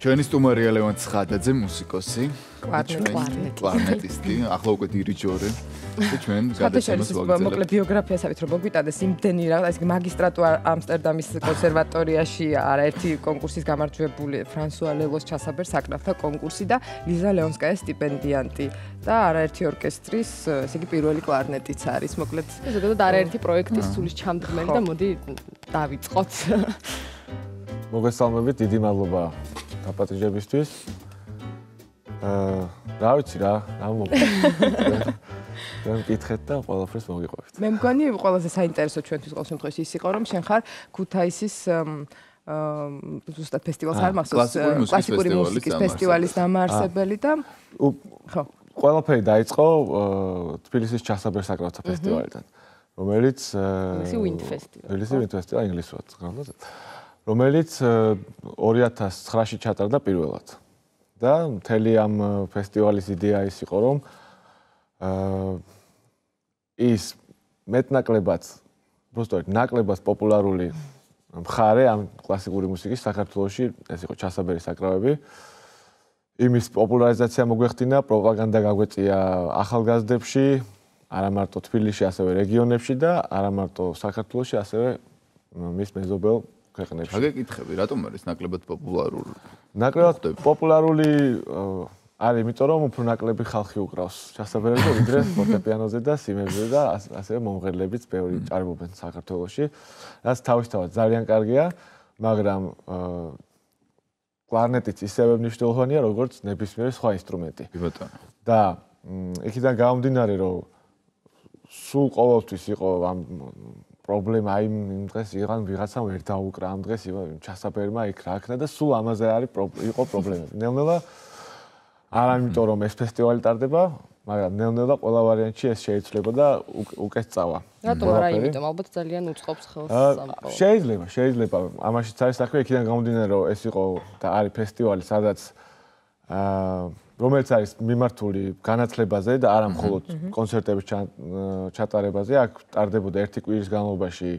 ჩვენი სტუმარია ლევან ცხადაძე, მუსიკოსი, კლარნეტისტი, ახლა უკვე დირიჟორი. და ჩვენ გადაცემას ვაგრძელებთ. მოკლედ ბიოგრაფიასავით რომ მოგვიტანდეს იმდენი რაღაც მაგისტრატურა ამსტერდამის კონსერვატორიაში არაერთი კონკურსის გამარჯვებული ფრანსუა ლელოს ჩასაბერ საკრავთა კონკურსი და ლიზა ლეონსკაიას სტიპენდიანტი და არაერთი ორკესტრის, ესე იგი პირველი კლარნეტიც არის. მოკლედ ზოგადად არაერთი პროექტის სულის ჩამდგმელი და მოდი დავიწყოთ. მოგესალმებით, დიდი მადლობა დაპატიჟებისთვის. რა ვიცი რა მოკლედ. მე მკითხეთ და ყველაფერს მოგიყვებით. მე მგონი ყველაზე საინტერესო ჩვენთვის ყოველ შემთხვევაში ის იყო რომ შენ ხარ ქუთაისის ზუსტად ფესტივალს არ მახსოვს კლასიკური მუსიკის ფესტივალის დამაარსებელი და ხო ყველაფერი დაიწყო თბილისის ჩასაბერ საკრავთა ფესტივალიდან რომელიც თბილისი ვინდ ფესტივალი ინგლისურად გქონდა რომელიც 2009-ში ჩატარდა პირველად და მთელი ამ ფესტივალის იდეა ის იყო რომ ის მეტნაკლებად, უბრალოდ ნაკლებად პოპულარული მხარე ამ კლასიკური მუსიკის საქართველოში, ეს იყო ჩასაბერი საკრავები. იმის პოპულარიზაცია მოგვეხდინა, პროპაგანდა გაგვეწია ახალგაზრდებში, არა მარტო თბილისში, ასევე რეგიონებში და არა მარტო საქართველოში, ასევე მის მეზობელ ქვეყნებში. გაგეკითხები, რატომ არის ნაკლებად პოპულარული? ნაკლებად პოპულარული არის, იმიტომ რომ უფრო ნაკლები ხალხი უკრავს ჩასაბერებზე, ვიდრე ფორტეპიანოზე და სიმებზე და ასევე მომღერლებიც ბევრი ჭარბობენ საქართველოში. რაც თავისთავად ძალიან კარგია, მაგრამ კლარნეტიც ისევე მნიშვნელოვანია, როგორც ნებისმიერი სხვა ინსტრუმენტი. კი ბატონო. და იქიდან გამომდინარე, რომ სულ ყოველთვის იყო ამ პრობლემა იმ დღეს იღან ვიღაცამ ვერ დაუკრა ამ დღეს ჩასაბერმა იქ რა ქნა და სულ ამაზე იყო პრობლემები. ნელ-ნელა არა იმიტომ რომ ეს ფესტივალი ტარდება, მაგრამ ნელ-ნელა ყველა ვარიანტში ეს შეიძლება და უკეთ წავა. რატომ არა იმიტომ, ალბათ ძალიან უწყობს ხელს სამყარო. შეიძლება. ამაშიც არის საქმე, იქიდან გამომდინარე რომ ეს იყო და არის ფესტივალი, სადაც რომელიც არის მიმართული განათლებაზე და არა მხოლოდ კონცერტების ჩატარებაზე, აქ ტარდებოდა ერთი კვირის განმავლობაში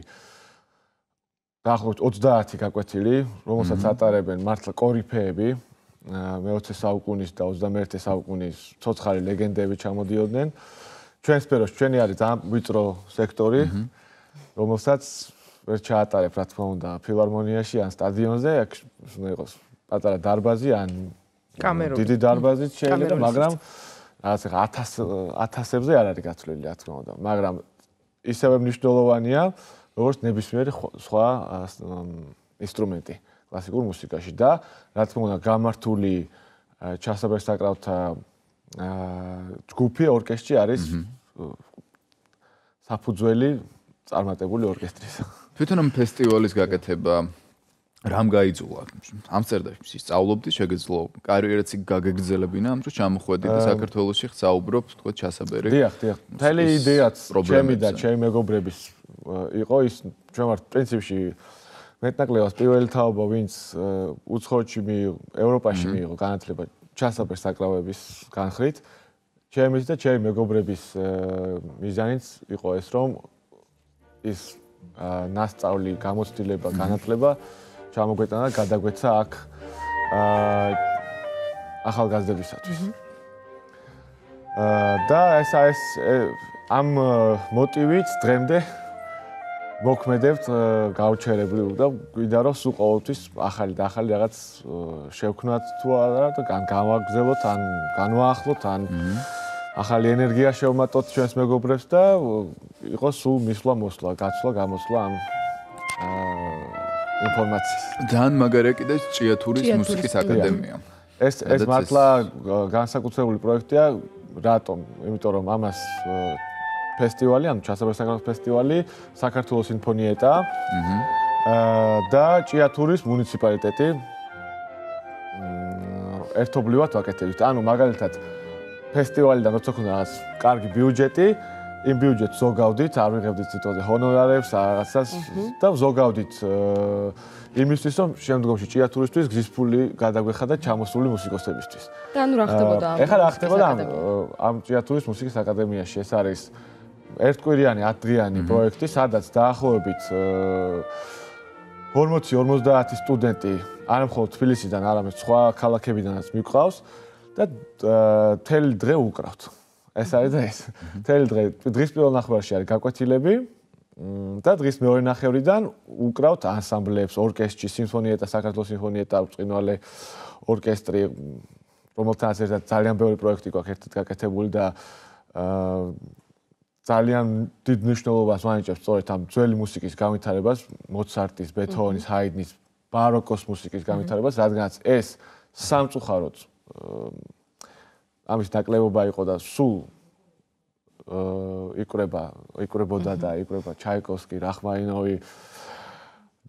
დაახლოებით 30 გაკვეთილი, რომელსაც ატარებენ მართლა კორიფეები. მე-20 საუკუნის და 21 საუკუნის ცოცხალი ლეგენდები ჩამოდიოდნენ. ჩვენ სფეროში ჩვენი არის ძალიან ვიწრო სექტორი, რომელსაც ვერ ჩაატარებ, რა თქმა უნდა, ფილარმონიაში ან სტადიონზე, აქ უნდა იყოს პატარა დარბაზი ან დიდი დარბაზიც შეიძლება, მაგრამ რაღაც 1000-ზე არ არის გათვლილი, რა თქმა უნდა, მაგრამ ისევე მნიშვნელოვანია, როგორც ნებისმიერი სხვა ინსტრუმენტი. კლასიკურ მუსიკაში და რა თქმა უნდა გამართული ჩასაბერ საკრავთა ჯგუფი ორკესტრი არის საფუძველი წარმატებული ორკესტრის. თვითონ ამ ფესტივალის გაკეთება რამ გაიძულა? ამსტერდამში სწავლობდი, შეგეძლო კარიერაც გაგეგრძელებინა, ამ დროს ჩამოხვედი და საქართველოში ხსაუბრობ, თქო ჩასაბერი. დიახ. მთელი იდეაც ჩემი და ჩემი მეგობრების იყო ის ჩვენ ვართ პრინციპში მეტნაკლებად პირველი თაობა, ვინც უცხოეთში მიიღო, ევროპაში მიიღო განათლება ჩასაბერ საკრავების განხრით. ჩემის და ჩემი მეგობრების მიზანიც იყო ეს, რომ ის ნასწავლი, გამოცდილება, განათლება ჩამოგვეტანა და გადაგვეცა აქ ახალგაზრდებისათვის. და ეს ამ მოტივით დღემდე მოქმედებთ გაუჩერებლივ და გვინდა რომ სულ ყოველთვის ახალი და ახალი რაღაც შევქნათ თუ არა და განვაგრძელოთ ან განვაახლოთ ან ახალი ენერგია შევმატოთ ჩვენს მეგობრებს და იყოს სულ მისვლა მოსვლა, გაცვლა, გამოსვლა ამ ინფორმაციის. ძალიან მაგარია კიდე ჭიათურის მუსიკის აკადემია. ეს მართლა განსაკუთრებული პროექტია, რატომ? იმიტომ რომ ამას ფესტივალი, ანუ ჩასაბერ საკრავთა ფესტივალი, საქართველოს სიმფონიეტა და ჭიათურის მუნიციპალიტეტი ერთობლივად ვაკეთებთ. ანუ მაგალითად ფესტივალიდან როცა ქონდა რაღაც კარგი ბიუჯეტი, იმ ბიუჯეტს ზოგავდით, არ ვიღებდით თვითონზე ჰონორარებს, რაღაცას და ზოგავდით იმისთვის, რომ შემდგომში ჭიათურისთვის გზის ფული გადაგვეხადა ჩამოსული მუსიკოსებისთვის. და ანუ რა ხდებოდა ამ? ეხლა რა ხდებოდა ამ ჭიათურის მუსიკის აკადემიაში? ეს არის ერთკვირიანი 10 დღიანი პროექტი, სადაც დაახლოებით 40-50 სტუდენტი არა მხოლოდ თბილისიდან, არამედ სხვა ქალაქებიდანაც მიყვავს და მთელი დღე უკრავთ. ეს არის და ეს. მთელი დღე დღის პირველ ნახევარში არის გაკვეთილები და დღის მეორე ნახევრიდან უკრავთ ანსამბლებს, ორკესტრში, სიმფონიეტა, საქართველოს სიმფონიეტა, ბრწყინვალე ორკესტრი, რომელთანაც ერთად ძალიან ბევრი პროექტი გვაქვს ერთად გაკეთებული და ძალიან დიდ მნიშვნელობას ვანიჭებს სწორედ ამ ძველი მუსიკის განვითარებას, მოცარტის, ბეთჰოვენის, ჰაიდნის, ბაროკოს მუსიკის განვითარებას, რადგანაც ეს სამწუხაროდ ამის ნაკლებობა იყო და სულ იკვრებოდა და იკვრება ჩაიკოვსკი, რახმანინოვი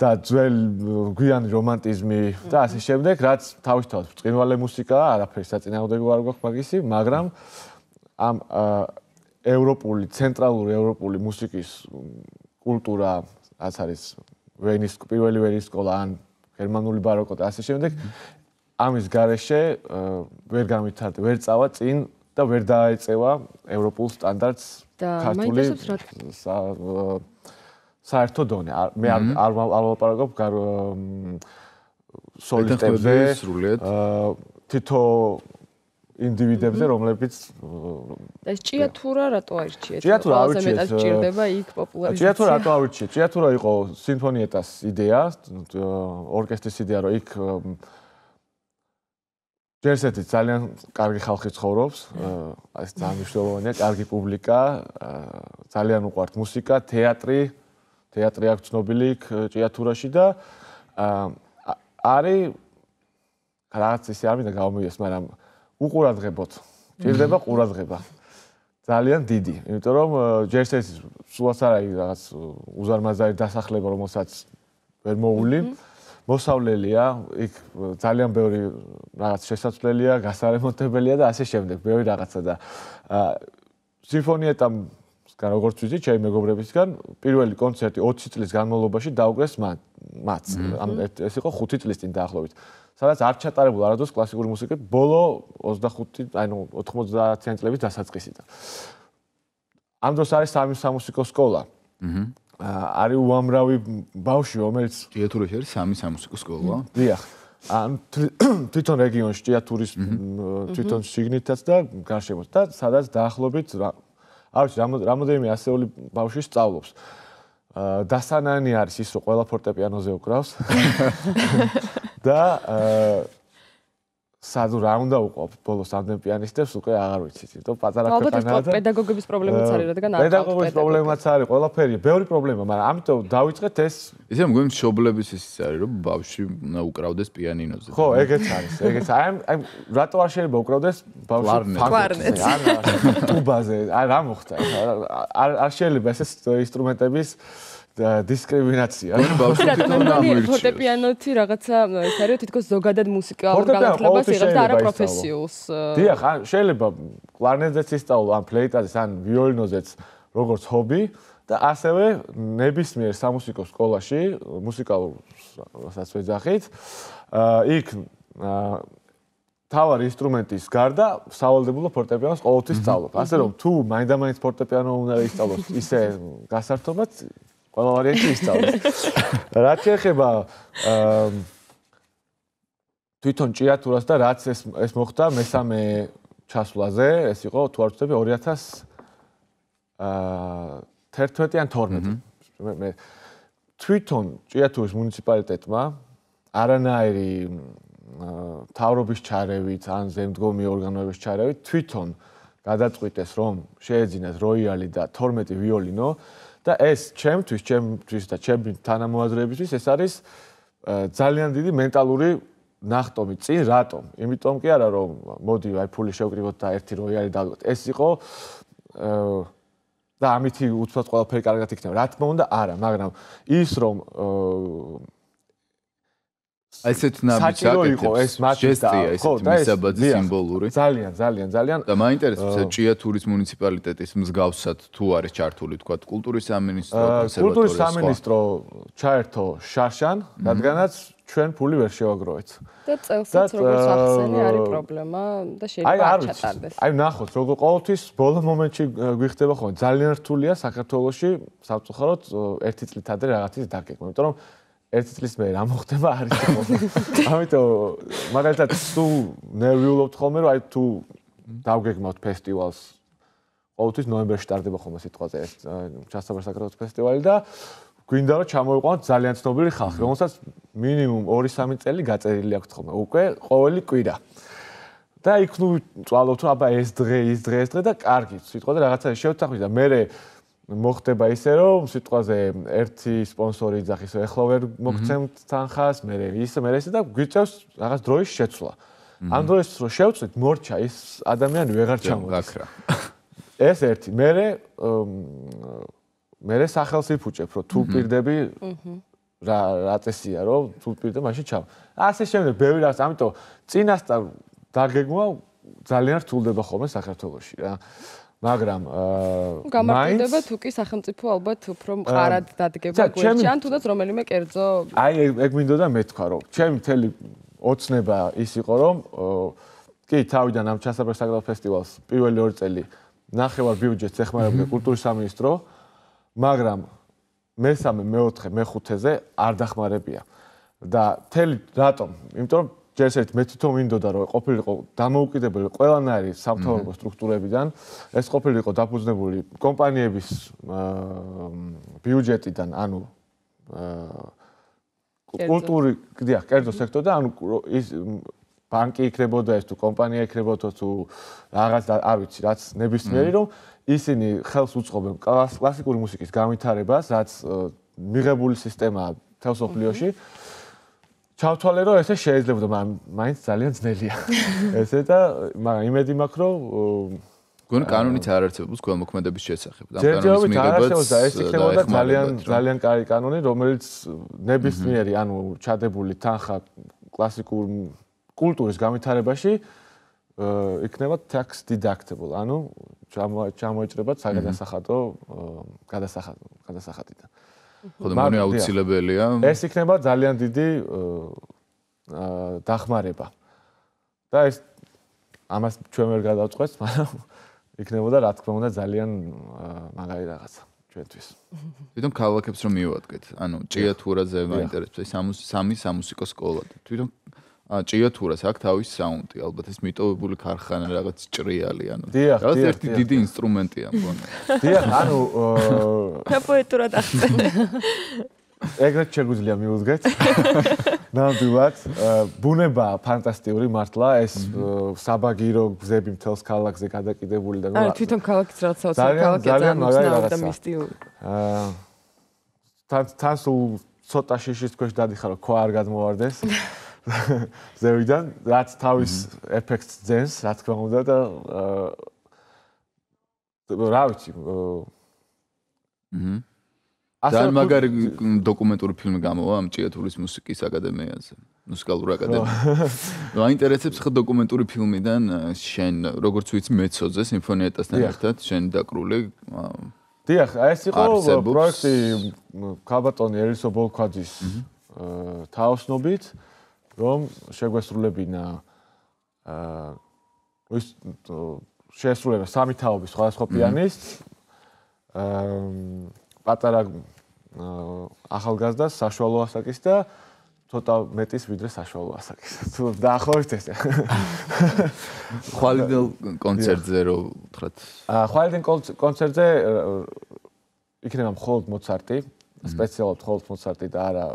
და ძველი გვიანი რომანტიზმი და ასე შემდეგ, რაც თავისთავად ბრწყინვალე მუსიკაა, არაფერი საწინააღმდეგო არ გვაქვს მაგისი, მაგრამ ამ ევროპული, ცენტრალური ევროპული მუსიკის კულტურა, რაც არის ვენის პირველი ვენის სკოლა, ან გერმანული ბაროკო და ასე შემდეგ, ამის გარეშე ვერ განვითარდა, ვერ წავა წინ და ვერ დაეწევა ევროპულ სტანდარტს ქართული საერთო დონე. მე არ ვალაპარაკობ სოლისტებზე, თითო ინდივიდებზე, რომლებიც ეს ჭიათურა რატო აირჩიეთ? ჭიათურა ავირჩიეთ. ჭირდება იქ პოპულარიზაცია. ჭიათურა რატო ავირჩიეთ? ჭიათურა იყო სიმფონიეტას იდეა, ორკესტრის იდეა, რომ იქ ჯერსეთი ძალიან კარგი ხალხი ცხოვრობს, ეს ძალიან მნიშვნელოვანია, კარგი პუბლიკა, ძალიან უყვართ მუსიკა, თეატრი აქვს ცნობილი იქ ჭიათურაში და არის რაღაც ისე არ მინდა გავმივიდეს, მაგრამ უყურადღებოთ. ჭირდება ყურადღება. ძალიან დიდი, იმიტომ რომ ჯერსეთის სულაც არ არის რაღაც უზარმაზარი დასახლება, რომელსაც ვერ მოული. მოსავლელია, იქ ძალიან ბევრი რაღაც შესაძლებელია, გასარემონტებელია და ასე შემდეგ, ბევრი რაღაცა და სიმფონიეტამსგან როგორც ვიცი, ჩემი მეგობრებისგან, პირველი კონცერტი 20 წლის განმავლობაში დაუგრეს მათ. ეს იყო 5 წლის წინ დაახლოებით. სადაც არ ჩატარებულა არადოს კლასიკური მუსიკა ბოლო 25, ანუ 90-იანი წლების დასაწყისიდან. ამ დროს არის სამი სამუსიკო სკოლა. არის უამრავი ბავშვი, რომელიც ჭიათურაში არის სამი სამუსიკო სკოლა. დიახ. თვითონ რეგიონში ჭიათურის თვითონ შიგნითაც და გარშემოც და სადაც დაახლოებით არ ვიცი, რამოდენიმე ასეული ბავშვი სწავლობს. დასანანი არის ის, რომ ყველა ფორტეპიანოზე უკრავს. და სადუ რა უნდა უყო ბოლოს ამდენ პიანისტებს უკვე აღარ ვიცით, იმიტომ პატარა ქვეყანაა და პედაგოგების პრობლემაც არის, რადგან არ პედაგოგების პრობლემაც არის, ყველაფერია, ბევრი პრობლემა, მაგრამ ამიტომ დავიწყეთ ეს ისე მგონი მშობლების ისიც არის, რომ ბავშვი უნდა უკრავდეს პიანინოზე. ხო, ეგეც არის, ეგეც. აი რატო არ შეიძლება უკრავდეს ბავშვი კლარნეტზე, ტუბაზე, აი რა მოხდა? არ შეიძლება ეს ინსტრუმენტების დისკრიმინაცია. ფორტეპიანოთი რაღაცა ეს არის თითქოს ზოგადად მუსიკალურ განათლებას იღებს და არა პროფესიულს. დიახ, შეიძლება კლარნეტზეც ისწავლო, ან ფლეიტაზეც, ან ვიოლინოზეც როგორც ჰობი და ასევე ნებისმიერ სამუსიკო სკოლაში, მუსიკალურ რასაც ვეძახით, იქ თავარი ინსტრუმენტის გარდა სავალდებულო ფორტეპიანოს ყოველთვის სწავლობ. ასე რომ თუ მაინდა-მაინც ფორტეპიანო უნდა ისწავლოს ისე გასართობად ყველა ვარიანტი ისწავლოს. რაც შეეხება თვითონ ჭიათურას და რაც ეს მოხდა მესამე ჩასვლაზე, ეს იყო თუ არ ვცდები 2011 ან 12. მე თვითონ ჭიათურის მუნიციპალიტეტმა არანაირი თავრობის ჩარევით ან ზემდგომი ორგანოების ჩარევით თვითონ გადაწყვიტეს, რომ შეეძინათ როიალი და 12 ვიოლინო და ეს ჩემთვის და ჩემი თანამოაზრეებისთვის ეს არის ძალიან დიდი მენტალური ნახტომი წინ რატომ? იმიტომ კი არა რომ მოდი აი ფული შევკრიბოთ და ერთი როიალი დავდგოთ. ეს იყო და ამითი უცბად ყველაფერი კარგად იქნება. რა თქმა უნდა არა, მაგრამ ის რომ ესეთ ნაბიჯს აკეთებს ჟესტია ესეთი მისაბაძი სიმბოლური ძალიან და მაინტერესებს ჭიათურის მუნიციპალიტეტის მსგავსად თუ არის ჩართული თქვა კულტურის სამინისტრო კულტურის სამინისტრო ჩაერთო შარშან რადგანაც ჩვენ ფული ვერ შევაგროვეთ და წელსაც როგორც ახსენე არის პრობლემა და შეიძლება არ ჩატარდეს აი ნახოთ როგორ ყოველთვის ბოლო მომენტში გვიხდება ხოლმე ძალიან რთულია საქართველოში სამწუხაროდ ერთი წლით ადრე რაღაცის დაგეგმა იმიტომ რომ ერთი წლის მერე რა მოხდება არის ხოლმე. ამიტომ მაგალითად თუ ნერვიულობთ ხოლმე რომ აი თუ დავგეგმავთ ფესტივალს ყოველთვის ნოემბერში ტარდება ხოლმე სიტყვაზე ეს ჩასაბერ საქართველოს ფესტივალი და გვინდა რომ ჩამოვიყვანოთ ძალიან ცნობილი ხალხი, რომელსაც მინიმუმ 2-3 წელი გაწერილი აქვს ხოლმე უკვე ყოველი კვირა. და იქ ნუ წვალობთ რომ აბა ეს დღე და კარგი სიტყვაზე რაღაცა შევთანხმდით და მე მოხდება ისე რომ სიტყვაზე ერთი სპონსორი იძახის ეხლა ვერ მოგცემთ თანხას, მე ისე და გვიწევს რაღაც დროის შეცვლა. ამ დროის რო შევწვით მორჩა ის ადამიანი ვეღარ ჩამოდის. ეს ერთი. მე სახელს იფუჭებ რომ თუ პირდები რა წესია რომ თუ პირდე მაშინ ჩავ. ასე შემდეგ ბევრი რაღაც, ამიტომ წინასწარ დაგეგმა ძალიან რთულდება ხოლმე საქართველოში რა. მაგრამ გამარტივდება თუ კი სახელმწიფო ალბათ უფრო მყარად დადგება გვერდში ან თუნდაც რომელიმე კერძო აი ეგ მინდოდა მეთქვა რომ ჩემი მთელი ოცნება ის იყო რომ კი თავიდან ამ ჩასაბერ საკრავ ფესტივალს პირველი 2 წელი ნახევარ ბიუჯეტს ეხმარებოდა კულტურის სამინისტრო მაგრამ მესამე მეოთხე მეხუთეზე არ დახმარებია და მთელი რატომ იმიტომ რომ ჯერჯერობით მე თვითონ მინდოდა რომ ყოფილიყო დამოუკიდებელი ყველანაირი სამთავრობო სტრუქტურებიდან ეს ყოფილიყო დაფუძნებული კომპანიების ბიუჯეტიდან ანუ კულტურის კერძო სექტორიდან ანუ ის ბანკი იქნებოდა ეს თუ კომპანია იქნებოდა თუ რაღაც არ ვიცი რაც ნებისმიერი რომ ისინი ხელს უწყობენ კლასიკური მუსიკის განვითარებას რაც მიღებული სისტემაა თელ სოფლიოში ჩავთვალე რომ ესე შეიძლება მაგრამ მაინც ძალიან ძნელია ესე და მაგრამ იმედი მაქვს რომ გონ კანონით არ არსებობს გველმოქმედების შესახებ და კანონის მიღებაც ეს იქნებოდა ძალიან კარი კანონი რომელიც ნებისმიერი ანუ ჩადებული თანხა კლასიკურ კულტურის განვითარებაში იქნება tax deductible ანუ ჩამოეჭრება საგადასახადო გადასახადიდან ხოდა მoni აუცილებელია ეს იქნება ძალიან დიდი დახმარება და ეს ამას ჩვენ ვერ გადავწყვეტს მაგრამ იქნებოდა რა თქმა უნდა ძალიან მაგარი რაღაცა ჩვენთვის თვითონ ქალაქებს რომ მივადგეთ ანუ ჭიათურაზე მაინტერესებს სამი სამუსიკო სკოლა თვითონ ჭიათურას აქვს თავის საუნდი ალბათ ეს მიტოვებული ქარხანა რაღაც ჭრიალი ანუ რაღაც ერთი დიდი ინსტრუმენტია მგონი დიახ ანუ პოეტურად აღწერე ეგრეთ შეგვიძლია მივუძგეთ ნამდვილად ბუნება ფანტასტიკური მართლა ეს საბაგირო გზები მთელს ქალაქზე გადაკიდებული და ანუ თვითონ ქალაქიც რაც საოცარი ქალაქია ძალიან მაგარი და მისტიური თან სულ ცოტა შიშის ქვეშ დადიხარ რომ ქვა არ გადმოვარდეს ზევიდან რაც თავის ეფექტს ძენს რა თქმა უნდა და რა ვიცი ძალიან მაგარი დოკუმენტური ფილმი გამოვა ამ ჭიათურის მუსიკის აკადემიაზე მუსიკალურ აკადემიაზე მაინტერესებს ხა დოკუმენტური ფილმიდან შენ როგორც ვიცი მეცოზე სიმფონიეტასთან ერთად შენ დაკრული დიახ ეს იყო პროექტი ქალბატონი ერისო ბოლქვაძის თაოსნობით რომ შეგვესრულებინა ის შეესრულება სამი თაობის სხვადასხვა პიანისტს პატარა ახალგაზრდა საშუალო ასაკის და ცოტა მეტის ვიდრე საშუალო ასაკის. თუ დაახლოებით ესე. ხვალინდელ კონცერტზე რო ვთხრათ. ხვალინდელ კონცერტზე იქნება მხოლოდ მოცარტი, სპეციალურად მხოლოდ მოცარტი და არა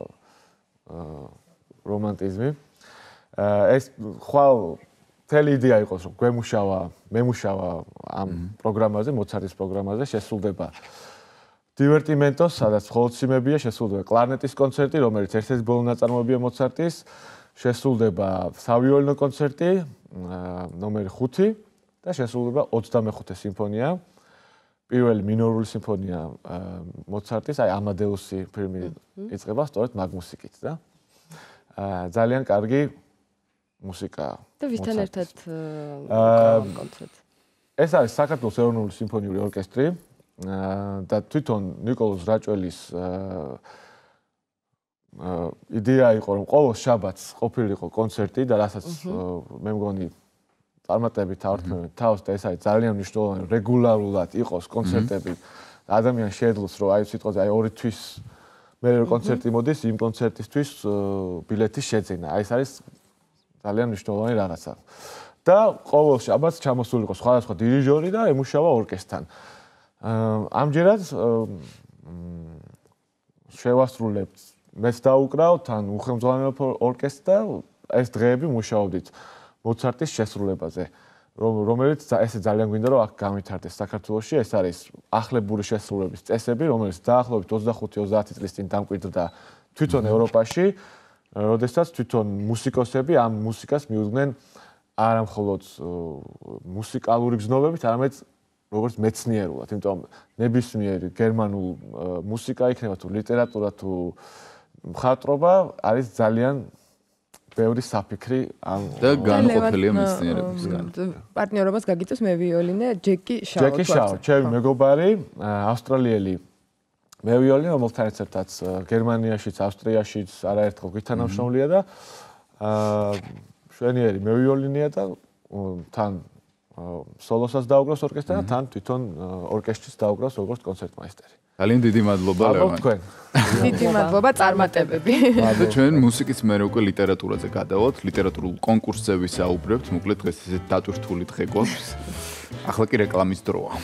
რომანტიზმი. ეს ხვალ თელი იდეა იყოს რომ მემუშავა ამ პროგრამაზე, მოცარტის პროგრამაზე შესრულდება დივერტიმენტო, სადაც მხოლოდ სიმებია, შესრულდება კლარნეტის კონცერტი, რომელიც ერთ-ერთი ბოლო ნაწარმოებია მოცარტის, შესრულდება სავიოლინო კონცერტი, ნომერი 5 და შესრულდება 25-ე სიმფონია, პირველი მინორული სიმფონია მოცარტის, აი ამადეუსი ფილმი იწყება სწორედ მაგ მუსიკით და ძალიან კარგი მუსიკაა. და ვისთან ერთად კონცერტი? ეს არის საქართველოს ეროვნული სიმფონიური ორკესტრი და თვითონ ნიკოლოზ რაჭველის იდეა იყო რომ ყოველ შაბათს ყოფილიყო კონცერტი და რასაც მე მგონი წარმატებით ავთმევენ თავს და ეს არის ძალიან მნიშვნელოვანი რეგულარულად იყოს კონცერტები ადამიანს შეეძლოს რომ აი სიტყვაზე აი 2 თვის მე რო კონცერტი მოდის, იმ კონცერტისთვის ბილეთის შეძენა. აი ეს არის ძალიან მნიშვნელოვანი რაღაცა. და ყოველში აბაც ჩამოსულიყო სხვადასხვა დირიჟორი და ემუშავა ორკესტრთან. ამჯერად შევასრულებთ მეც დაუკრავ თან უხელმძღვანელო ორკესტრს და ეს დღეები მუშაობდით მოცარტის შესრულებაზე. რომელიც ესე ძალიან გვინდა რომ აქ გამithარდეს საქართველოში, ეს არის ახლებური შესრულების წესები, რომელიც დაახლოებით 25-30 წლის წინ დამკვიდრდა თვითონ ევროპაში, როდესაც თვითონ მუსიკოსები ამ მუსიკას მიუძღვნენ არა მხოლოდ მუსიკალური გზნობებით, არამედ როგორც მეცნიერულად, იმიტომ ნებისმიერი გერმანულ მუსიკა იქნება თუ ლიტერატურა თუ მხატვრობა არის ძალიან ბევრი საფიქრი და განყოფილია მეცნიერებისგან. პარტნიორობას გაგიწევს მე ვიოლინე ჯეკი შაო. ჯეკი შაო, ჩემი მეგობარი, ავსტრალიელი მე ვიოლინე, რომელთან ერთადაც გერმანიაშიც, ავსტრიაშიც არაერთხელ გვითანამშრომლია და შვენიერი მე ვიოლინეა და თან სოლოსაც დაუგრავს ორკესტრთან და თან თვითონ ორკესტრს დაუგრავს როგორც კონცერტმაისტერი. ძალიან დიდი მადლობა ლევან. დიდი მადლობა წარმატებები. და ჩვენ მუსიკის მერე უკვე ლიტერატურაზე გადავალთ, ლიტერატურულ კონკურსზე ვისაუბრებთ, მოკლედ დღეს ესეთ დატვირთული დღე გვაქვს. ახლა კი რეკლამის დროა.